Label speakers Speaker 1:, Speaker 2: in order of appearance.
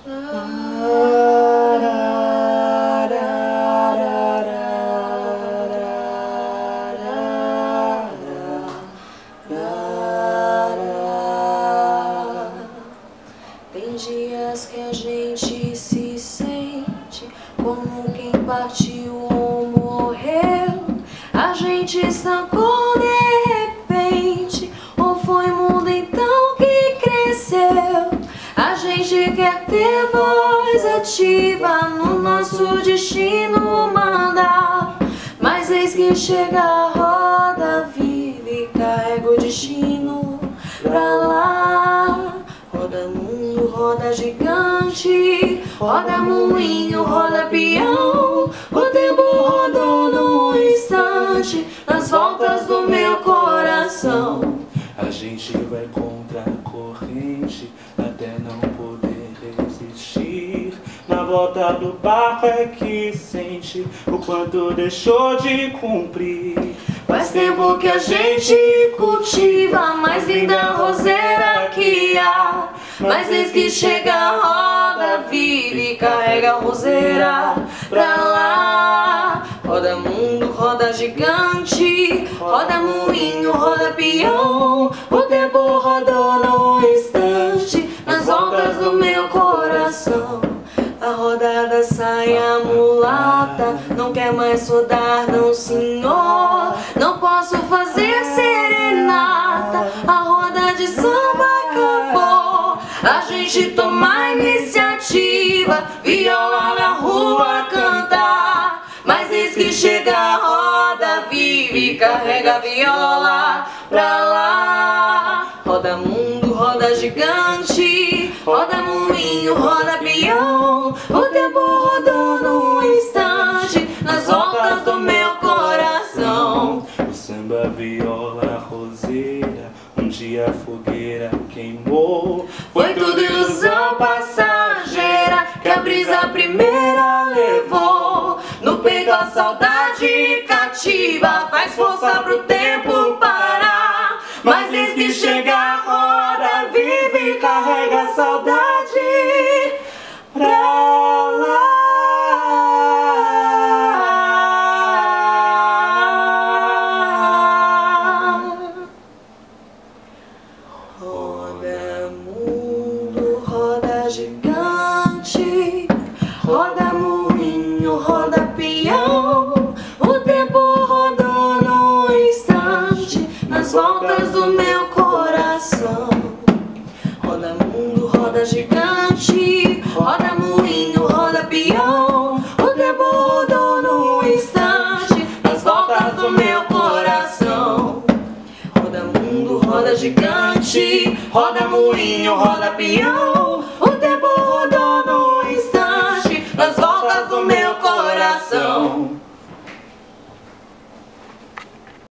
Speaker 1: Tem dias que a gente se sente como quem partiu ou morreu. A gente estancou de repente, ou foi o mundo então que cresceu. A gente quer ter voz ativa no nosso destino mandar, mas eis que chega a roda viva e carrega o destino pra lá. Roda mundo, roda gigante, roda moinho, roda peão. O tempo rodou num instante nas voltas do meu coração.
Speaker 2: A gente vai contra a corrente até não poder resistir. Na volta do barco é que sente o quanto deixou de cumprir.
Speaker 1: Faz tempo que a gente cultiva a mais linda roseira que há, mas eis que chega a roda viva e carrega a roseira pra lá. Roda mundo, roda gigante, roda moinho, roda peão. O tempo rodou num instante nas voltas do meu coração. A rodada sai a mulata, não quer mais rodar, não senhor. Não posso fazer serenata, a roda de samba acabou. A gente toma a iniciativa, viola na rua cantar, mas eis que chega a roda viva e carrega a viola pra lá. Roda mundo, roda gigante, roda moinho, roda peão. O tempo rodou num instante nas voltas do meu coração.
Speaker 2: O samba, viola, roseira, um dia a fogueira queimou.
Speaker 1: Foi tudo ilusão passageira que a brisa primeira levou. No peito a saudade cativa faz força pro tempo parar, mas eis que chega a roda viva e carrega a saudade pra lá. Roda mundo, roda gigante, roda moinho, roda peão. O tempo rodou num instante nas voltas do meu coração. Roda mundo, roda gigante, roda moinho, roda peão. O tempo rodou num instante nas voltas do meu coração. Roda mundo, roda gigante, roda moinho, roda peão. O tempo rodou num instante nas voltas do meu coração.